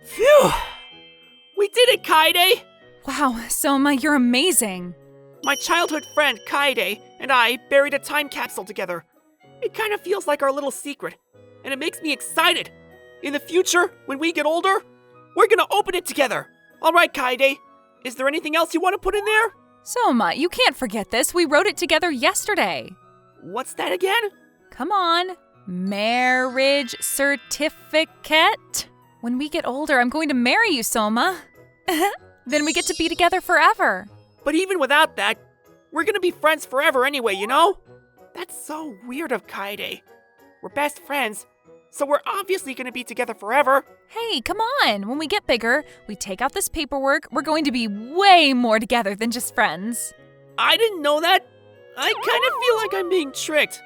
Phew! We did it, Kaede! Wow, Soma, you're amazing. My childhood friend, Kaede, and I buried a time capsule together. It kind of feels like our little secret, and it makes me excited. In the future, when we get older, we're gonna open it together. Alright, Kaede, is there anything else you want to put in there? Soma, you can't forget this. We wrote it together yesterday. What's that again? Come on. Marriage certificate. When we get older, I'm going to marry you, Soma. Then we get to be together forever. But even without that, we're gonna be friends forever anyway, you know? That's so weird of Kaede. We're best friends, so we're obviously gonna be together forever. Hey, come on. When we get bigger, we take out this paperwork. We're going to be way more together than just friends. I didn't know that. I kind of feel like I'm being tricked.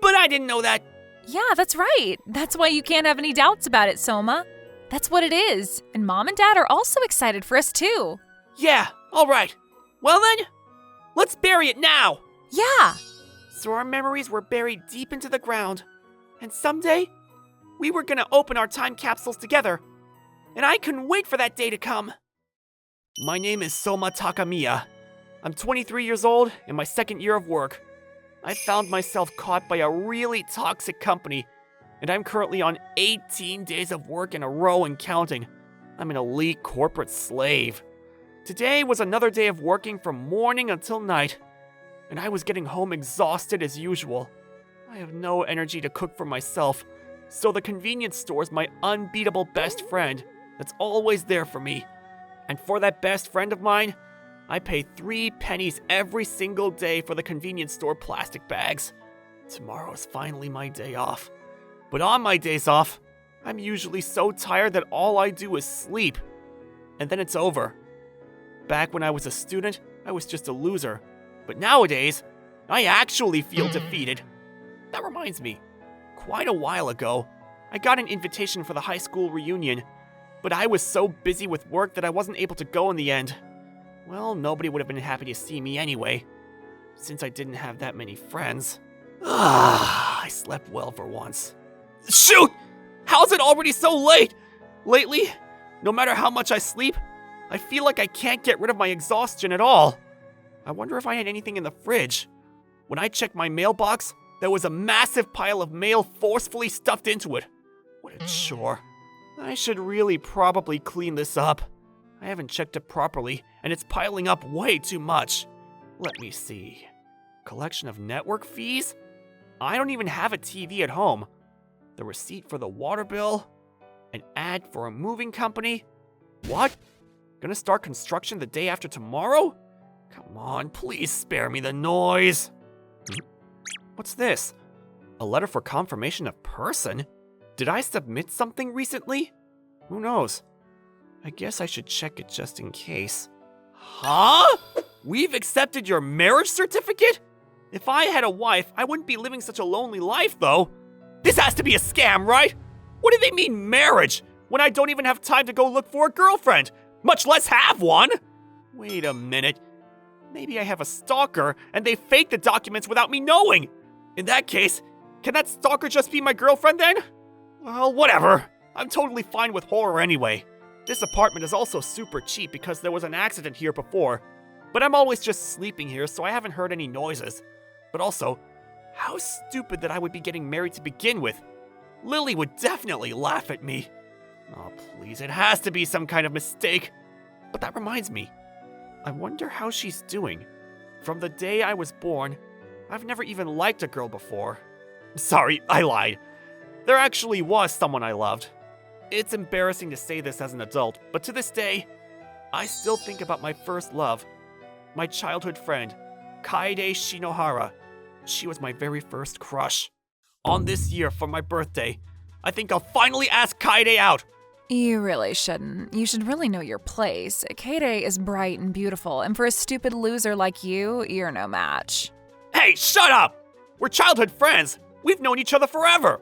But I didn't know that. Yeah, that's right. That's why you can't have any doubts about it, Soma. That's what it is. And Mom and Dad are also excited for us, too. Yeah, alright. Well then, let's bury it now. Yeah. So our memories were buried deep into the ground. And someday, we were gonna open our time capsules together. And I couldn't wait for that day to come. My name is Soma Takamiya. I'm 23 years old in my second year of work. I found myself caught by a really toxic company, and I'm currently on 18 days of work in a row and counting. I'm an elite corporate slave. Today was another day of working from morning until night, and I was getting home exhausted as usual. I have no energy to cook for myself, so the convenience store is my unbeatable best friend that's always there for me. And for that best friend of mine, I pay 3 pennies every single day for the convenience store plastic bags. Tomorrow is finally my day off. But on my days off, I'm usually so tired that all I do is sleep. And then it's over. Back when I was a student, I was just a loser. But nowadays, I actually feel defeated. That reminds me, quite a while ago, I got an invitation for the high school reunion, but I was so busy with work that I wasn't able to go in the end. Well, nobody would have been happy to see me anyway, since I didn't have that many friends. I slept well for once. Shoot! How's it already so late? Lately, no matter how much I sleep, I feel like I can't get rid of my exhaustion at all. I wonder if I had anything in the fridge. When I checked my mailbox, there was a massive pile of mail forcefully stuffed into it. What a chore. I should really probably clean this up. I haven't checked it properly, and it's piling up way too much. Let me see. Collection of network fees? I don't even have a TV at home. The receipt for the water bill? An ad for a moving company? What? Gonna start construction the day after tomorrow? Come on, please spare me the noise. What's this? A letter for confirmation of person? Did I submit something recently? Who knows? I guess I should check it just in case. Huh? We've accepted your marriage certificate? If I had a wife, I wouldn't be living such a lonely life, though. This has to be a scam, right? What do they mean marriage, when I don't even have time to go look for a girlfriend, much less have one? Wait a minute. Maybe I have a stalker, and they faked the documents without me knowing. In that case, can that stalker just be my girlfriend then? Well, whatever. I'm totally fine with horror anyway. This apartment is also super cheap because there was an accident here before. But I'm always just sleeping here, so I haven't heard any noises. But also, how stupid that I would be getting married to begin with. Lily would definitely laugh at me. Oh, please, it has to be some kind of mistake. But that reminds me. I wonder how she's doing. From the day I was born, I've never even liked a girl before. Sorry, I lied. There actually was someone I loved. It's embarrassing to say this as an adult, but to this day, I still think about my first love. My childhood friend, Kaede Shinohara. She was my very first crush. On this year, for my birthday, I think I'll finally ask Kaede out. You really shouldn't. You should really know your place. Kaede is bright and beautiful, and for a stupid loser like you, you're no match. Hey, shut up! We're childhood friends. We've known each other forever.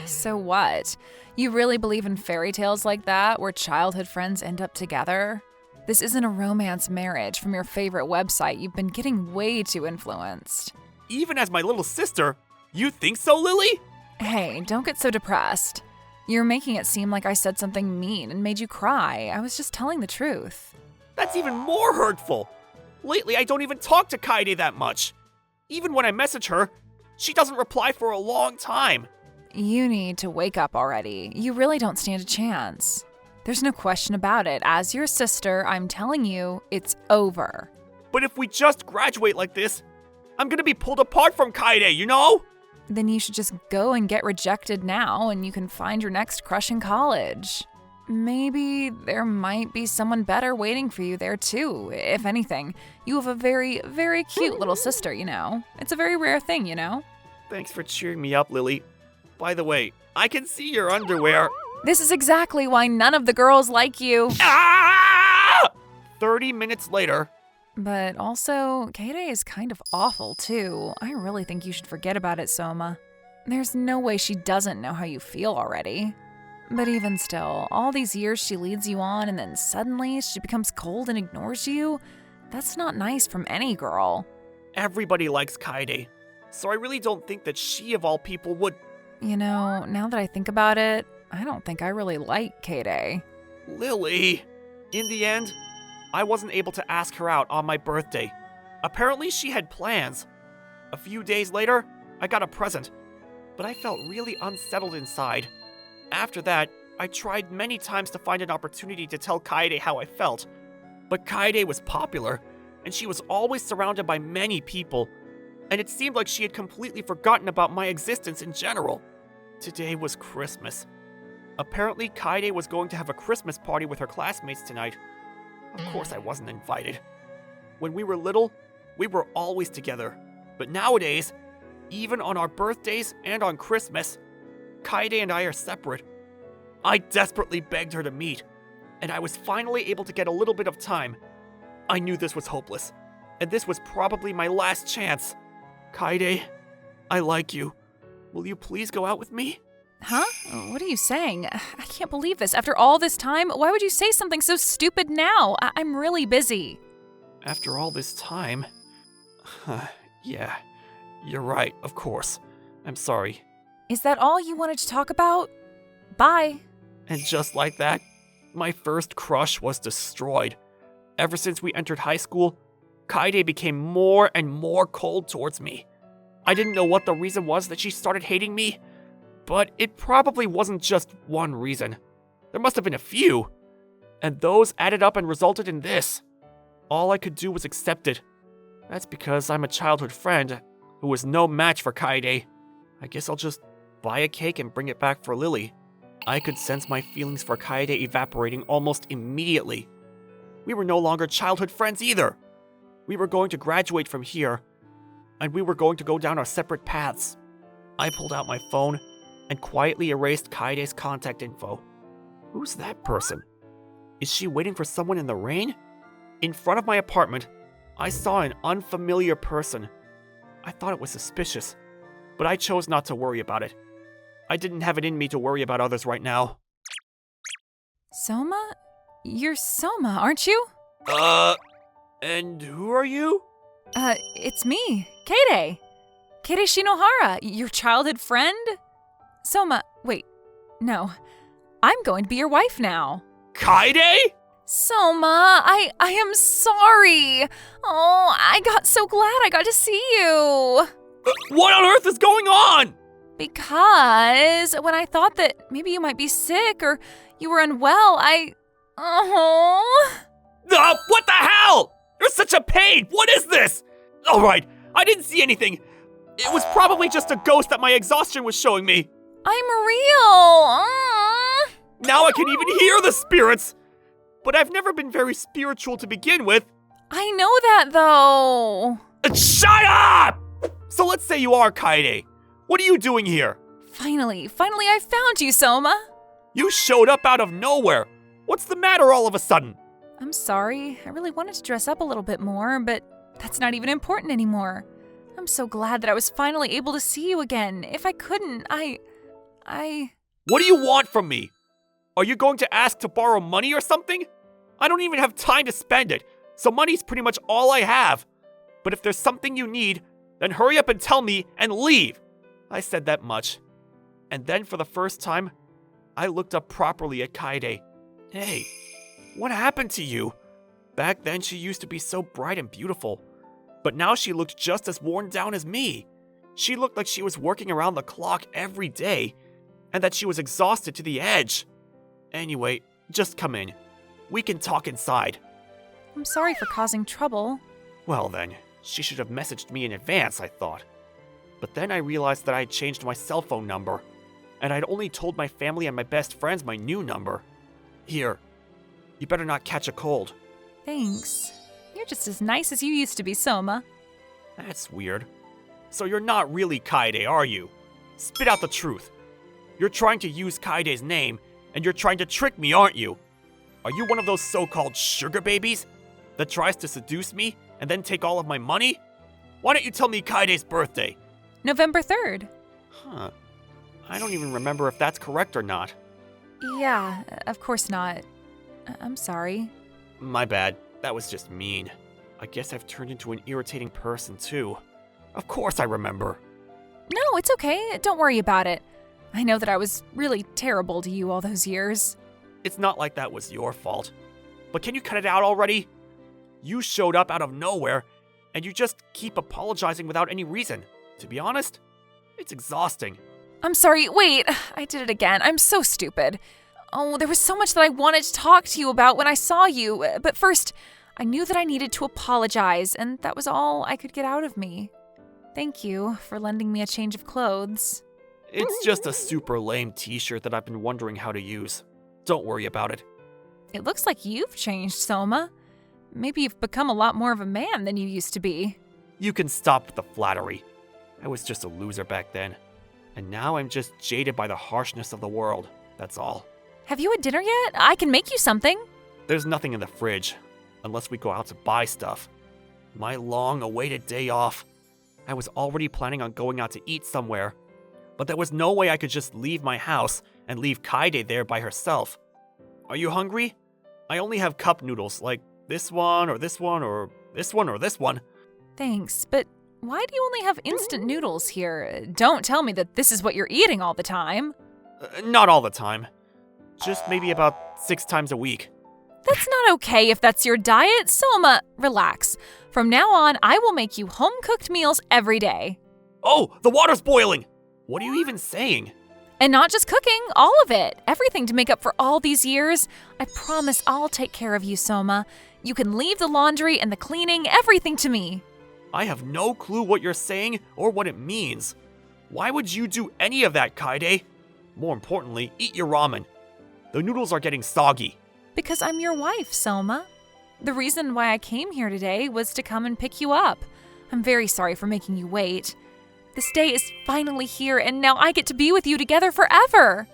So what? You really believe in fairy tales like that, where childhood friends end up together? This isn't a romance marriage from your favorite website. You've been getting way too influenced. Even as my little sister, you think so, Lily? Hey, don't get so depressed. You're making it seem like I said something mean and made you cry. I was just telling the truth. That's even more hurtful. Lately, I don't even talk to Kaede that much. Even when I message her, she doesn't reply for a long time. You need to wake up already. You really don't stand a chance. There's no question about it. As your sister, I'm telling you, it's over. But if we just graduate like this, I'm gonna be pulled apart from Kaede, you know? Then you should just go and get rejected now and you can find your next crush in college. Maybe there might be someone better waiting for you there too. If anything, you have a very, very cute little sister, you know? It's a very rare thing, you know? Thanks for cheering me up, Lily. By the way, I can see your underwear. This is exactly why none of the girls like you. Ah! 30 minutes later. But also, Kaede is kind of awful too. I really think you should forget about it, Soma. There's no way she doesn't know how you feel already. But even still, all these years she leads you on and then suddenly she becomes cold and ignores you? That's not nice from any girl. Everybody likes Kaede, so I really don't think that she of all people would... You know, now that I think about it, I don't think I really like Kaede. Lily! In the end, I wasn't able to ask her out on my birthday. Apparently she had plans. A few days later, I got a present, but I felt really unsettled inside. After that, I tried many times to find an opportunity to tell Kaede how I felt. But Kaede was popular, and she was always surrounded by many people, and it seemed like she had completely forgotten about my existence in general. Today was Christmas. Apparently, Kaede was going to have a Christmas party with her classmates tonight. Of course I wasn't invited. When we were little, we were always together. But nowadays, even on our birthdays and on Christmas, Kaede and I are separate. I desperately begged her to meet, and I was finally able to get a little bit of time. I knew this was hopeless, and this was probably my last chance. Kaede, I like you. Will you please go out with me? Huh? What are you saying? I can't believe this. After all this time, why would you say something so stupid now? I'm really busy. After all this time? Yeah, you're right, of course. I'm sorry. Is that all you wanted to talk about? Bye. And just like that, my first crush was destroyed. Ever since we entered high school, Kaede became more and more cold towards me. I didn't know what the reason was that she started hating me, but it probably wasn't just one reason. There must have been a few. And those added up and resulted in this. All I could do was accept it. That's because I'm a childhood friend who was no match for Kaede. I guess I'll just buy a cake and bring it back for Lily. I could sense my feelings for Kaede evaporating almost immediately. We were no longer childhood friends either. We were going to graduate from here, and we were going to go down our separate paths. I pulled out my phone and quietly erased Kaede's contact info. Who's that person? Is she waiting for someone in the rain? In front of my apartment, I saw an unfamiliar person. I thought it was suspicious, but I chose not to worry about it. I didn't have it in me to worry about others right now. Soma? You're Soma, aren't you? And who are you? It's me, Kaede. Kaede Shinohara, your childhood friend? Soma, wait, no. I'm going to be your wife now. Kaede? Soma, I am sorry. Oh, I got so glad I got to see you. What on earth is going on? Because when I thought that maybe you might be sick or you were unwell, What the hell? You're such a pain! What is this? Alright, I didn't see anything. It was probably just a ghost that my exhaustion was showing me. I'm real. Now I can even hear the spirits. But I've never been very spiritual to begin with. I know that though. Shut up! So let's say you are Kaede. What are you doing here? Finally I found you, Soma. You showed up out of nowhere. What's the matter all of a sudden? I'm sorry. I really wanted to dress up a little bit more, but that's not even important anymore. I'm so glad that I was finally able to see you again. If I couldn't, What do you want from me? Are you going to ask to borrow money or something? I don't even have time to spend it, so money's pretty much all I have. But if there's something you need, then hurry up and tell me and leave. I said that much. And then for the first time, I looked up properly at Kaede. Hey, what happened to you? Back then she used to be so bright and beautiful, but now she looked just as worn down as me. She looked like she was working around the clock every day, and that she was exhausted to the edge. Anyway, just come in. We can talk inside. I'm sorry for causing trouble. Well then, she should have messaged me in advance, I thought. But then I realized that I had changed my cell phone number, and I'd only told my family and my best friends my new number. Here, you better not catch a cold. Thanks. You're just as nice as you used to be, Soma. That's weird. So you're not really Kaede, are you? Spit out the truth. You're trying to use Kaede's name, and you're trying to trick me, aren't you? Are you one of those so-called sugar babies that tries to seduce me and then take all of my money? Why don't you tell me Kaede's birthday? November 3rd. Huh. I don't even remember if that's correct or not. Yeah, of course not. I'm sorry. My bad. That was just mean. I guess I've turned into an irritating person, too. Of course I remember. No, it's okay. Don't worry about it. I know that I was really terrible to you all those years. It's not like that was your fault. But can you cut it out already? You showed up out of nowhere, and you just keep apologizing without any reason. To be honest, it's exhausting. I'm sorry. Wait, I did it again. I'm so stupid. Oh, there was so much that I wanted to talk to you about when I saw you. But first, I knew that I needed to apologize, and that was all I could get out of me. Thank you for lending me a change of clothes. It's just a super lame t-shirt that I've been wondering how to use. Don't worry about it. It looks like you've changed, Soma. Maybe you've become a lot more of a man than you used to be. You can stop with the flattery. I was just a loser back then. And now I'm just jaded by the harshness of the world. That's all. Have you had dinner yet? I can make you something. There's nothing in the fridge, unless we go out to buy stuff. My long-awaited day off. I was already planning on going out to eat somewhere, but there was no way I could just leave my house and leave Kaede there by herself. Are you hungry? I only have cup noodles, like this one, or this one, or this one, or this one. Thanks, but why do you only have instant noodles here? Don't tell me that this is what you're eating all the time. Not all the time. Just maybe about 6 times a week. That's not okay if that's your diet. Soma, relax. From now on, I will make you home-cooked meals every day. Oh, the water's boiling! What are you even saying? And not just cooking, all of it. Everything to make up for all these years. I promise I'll take care of you, Soma. You can leave the laundry and the cleaning, everything to me. I have no clue what you're saying or what it means. Why would you do any of that, Kaede? More importantly, eat your ramen. The noodles are getting soggy. Because I'm your wife, Soma. The reason why I came here today was to come and pick you up. I'm very sorry for making you wait. This day is finally here, and now I get to be with you together forever.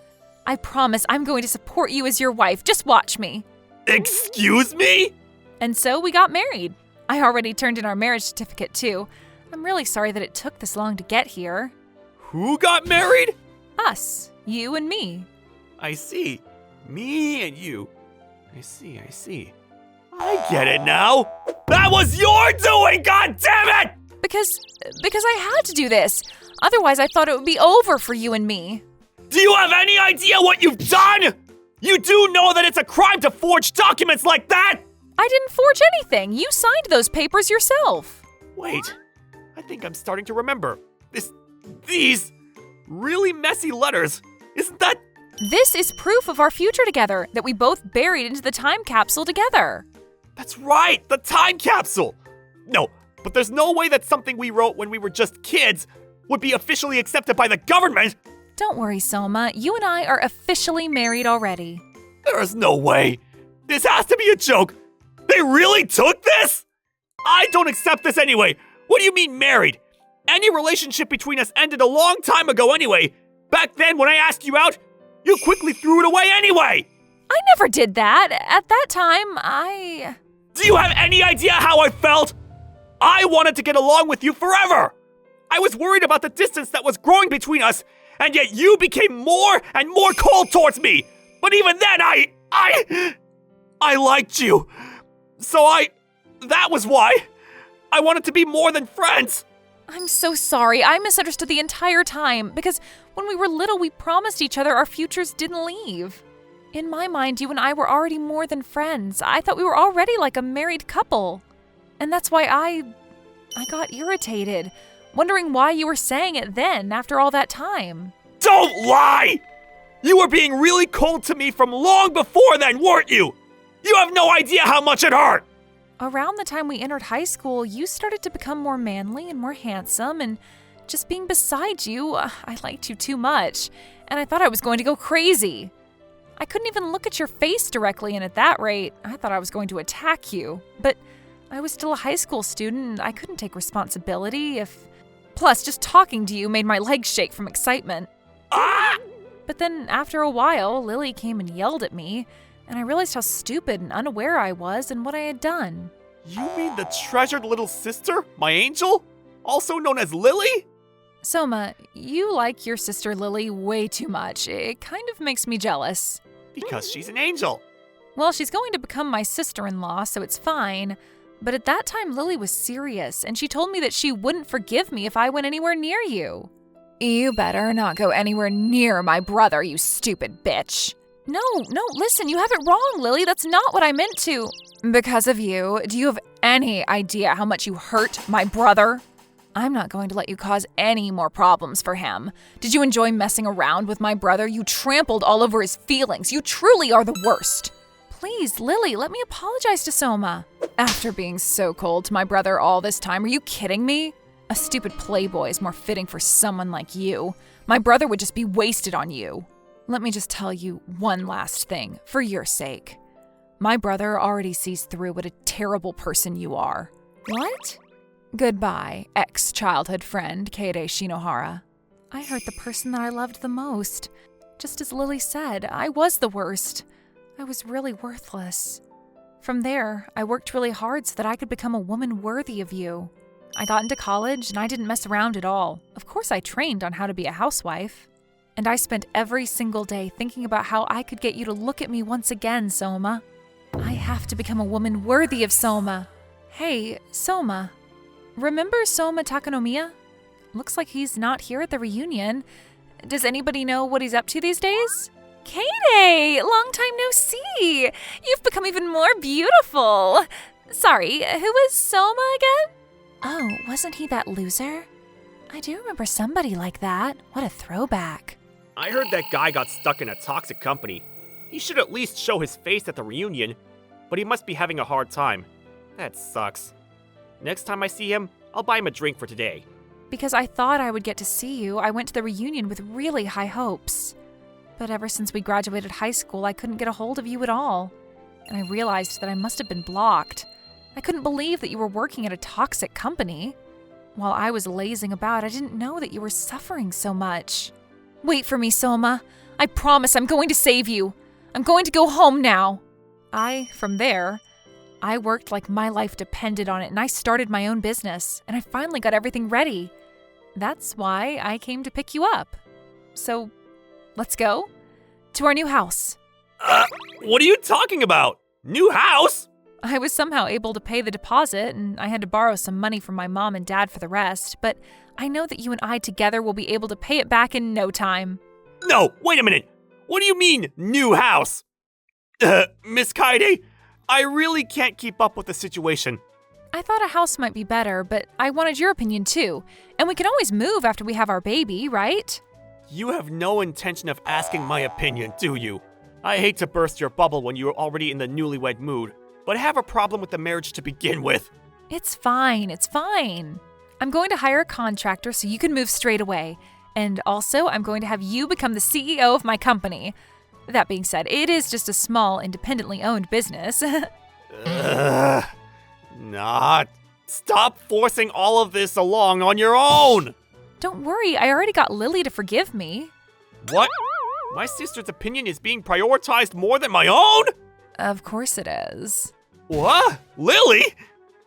I promise I'm going to support you as your wife. Just watch me. Excuse me? And so we got married. I already turned in our marriage certificate, too. I'm really sorry that it took this long to get here. Who got married? Us. You and me. I see. Me and you. I see. I get it now. That was your doing, god damn it! Because I had to do this. Otherwise, I thought it would be over for you and me. Do you have any idea what you've done? You do know that it's a crime to forge documents like that? I didn't forge anything. You signed those papers yourself. Wait, I think I'm starting to remember. These really messy letters. Isn't that? This is proof of our future together, that we both buried into the time capsule together. That's right, the time capsule. No, but there's no way that something we wrote when we were just kids would be officially accepted by the government. Don't worry, Soma. You and I are officially married already. There is no way. This has to be a joke. They really took this? I don't accept this anyway. What do you mean married? Any relationship between us ended a long time ago anyway. Back then, when I asked you out, you quickly threw it away anyway. I never did that. At that time, Do you have any idea how I felt? I wanted to get along with you forever. I was worried about the distance that was growing between us, and yet you became more and more cold towards me. But even then, I liked you. So that was why. I wanted to be more than friends. I'm so sorry. I misunderstood the entire time because when we were little, we promised each other our futures didn't leave. In my mind, you and I were already more than friends. I thought we were already like a married couple. And that's why I got irritated, wondering why you were saying it then after all that time. Don't lie! You were being really cold to me from long before then, weren't you? You have no idea how much it hurt! Around the time we entered high school, you started to become more manly and more handsome, and just being beside you, I liked you too much, and I thought I was going to go crazy. I couldn't even look at your face directly, and at that rate, I thought I was going to attack you. But I was still a high school student, and I couldn't take responsibility Plus, just talking to you made my legs shake from excitement. Ah! But then, after a while, Lily came and yelled at me, and I realized how stupid and unaware I was and what I had done. You mean the treasured little sister, my angel? Also known as Lily? Soma, you like your sister Lily way too much. It kind of makes me jealous. Because she's an angel. Well, she's going to become my sister-in-law, so it's fine. But at that time, Lily was serious, and she told me that she wouldn't forgive me if I went anywhere near you. You better not go anywhere near my brother, you stupid bitch. No, listen, you have it wrong, Lily. That's not what I meant to. Because of you, do you have any idea how much you hurt my brother? I'm not going to let you cause any more problems for him. Did you enjoy messing around with my brother? You trampled all over his feelings. You truly are the worst. Please, Lily, let me apologize to Soma. After being so cold to my brother all this time, are you kidding me? A stupid playboy is more fitting for someone like you. My brother would just be wasted on you. Let me just tell you one last thing, for your sake. My brother already sees through what a terrible person you are. What? Goodbye, ex-childhood friend Kaede Shinohara. I hurt the person that I loved the most. Just as Lily said, I was the worst. I was really worthless. From there, I worked really hard so that I could become a woman worthy of you. I got into college and I didn't mess around at all. Of course, I trained on how to be a housewife. And I spent every single day thinking about how I could get you to look at me once again, Soma. I have to become a woman worthy of Soma. Hey, Soma. Remember Soma Takanomiya? Looks like he's not here at the reunion. Does anybody know what he's up to these days? Kaede! Long time no see! You've become even more beautiful! Sorry, who was Soma again? Oh, wasn't he that loser? I do remember somebody like that. What a throwback. I heard that guy got stuck in a toxic company. He should at least show his face at the reunion, but he must be having a hard time. That sucks. Next time I see him, I'll buy him a drink for today. Because I thought I would get to see you, I went to the reunion with really high hopes. But ever since we graduated high school, I couldn't get a hold of you at all. And I realized that I must have been blocked. I couldn't believe that you were working at a toxic company. While I was lazing about, I didn't know that you were suffering so much. Wait for me, Soma. I promise I'm going to save you. I'm going to go home now. From there, I worked like my life depended on it, and I started my own business, and I finally got everything ready. That's why I came to pick you up. So, let's go to our new house. What are you talking about? New house? I was somehow able to pay the deposit, and I had to borrow some money from my mom and dad for the rest, but I know that you and I together will be able to pay it back in no time. No, wait a minute. What do you mean, new house? Miss Kaede, I really can't keep up with the situation. I thought a house might be better, but I wanted your opinion too. And we can always move after we have our baby, right? You have no intention of asking my opinion, do you? I hate to burst your bubble when you're already in the newlywed mood, but I have a problem with the marriage to begin with. It's fine. I'm going to hire a contractor so you can move straight away. And also, I'm going to have you become the CEO of my company. That being said, it is just a small, independently owned business. Not. Stop forcing all of this along on your own! Don't worry, I already got Lily to forgive me. What? My sister's opinion is being prioritized more than my own? Of course it is. What? Lily?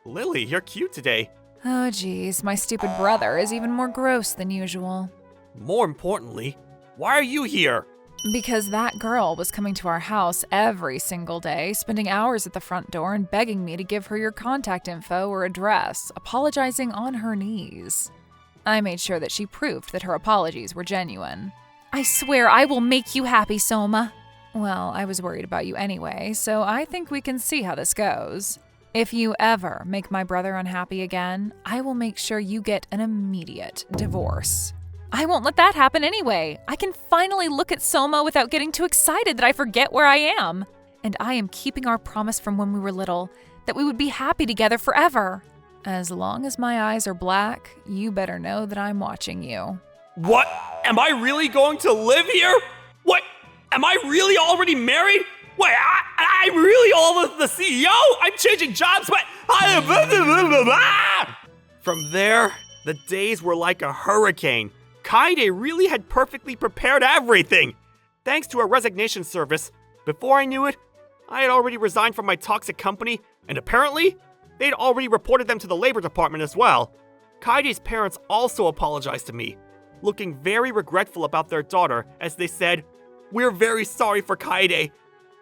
Lily, you're cute today. Oh geez, my stupid brother is even more gross than usual. More importantly, why are you here? Because that girl was coming to our house every single day, spending hours at the front door and begging me to give her your contact info or address, apologizing on her knees. I made sure that she proved that her apologies were genuine. I swear I will make you happy, Soma. Well, I was worried about you anyway, so I think we can see how this goes. If you ever make my brother unhappy again, I will make sure you get an immediate divorce. I won't let that happen anyway. I can finally look at Soma without getting too excited that I forget where I am. And I am keeping our promise from when we were little, that we would be happy together forever. As long as my eyes are black, you better know that I'm watching you. What? Am I really going to live here? What? Am I really already married? Wait, I'm really all of the CEO? I'm changing jobs, but From there, the days were like a hurricane. Kaede really had perfectly prepared everything. Thanks to a resignation service, before I knew it, I had already resigned from my toxic company, and apparently, they'd already reported them to the labor department as well. Kaede's parents also apologized to me, looking very regretful about their daughter as they said, "We're very sorry for Kaede."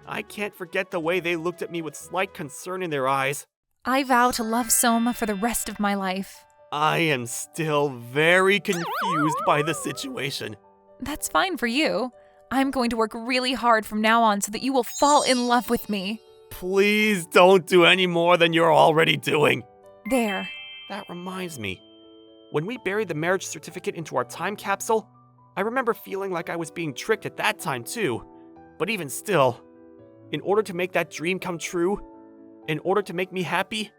I can't forget the way they looked at me with slight concern in their eyes. I vow to love Soma for the rest of my life. I am still very confused by the situation. That's fine for you. I'm going to work really hard from now on so that you will fall in love with me. Please don't do any more than you're already doing. There. That reminds me. When we buried the marriage certificate into our time capsule, I remember feeling like I was being tricked at that time too. But even still, in order to make that dream come true, in order to make me happy,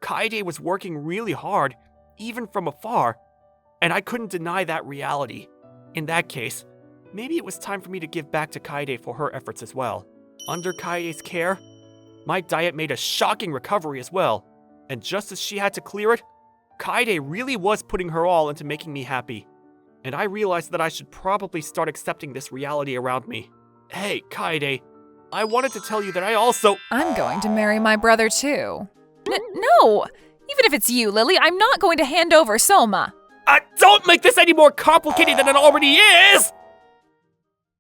Kaede was working really hard, even from afar, and I couldn't deny that reality. In that case, maybe it was time for me to give back to Kaede for her efforts as well. Under Kaede's care, my diet made a shocking recovery as well, and just as she had to clear it, Kaede really was putting her all into making me happy. And I realized that I should probably start accepting this reality around me. Hey, Kaede, I wanted to tell you that I also— I'm going to marry my brother too. No! Even if it's you, Lily, I'm not going to hand over Soma. Don't make this any more complicated than it already is!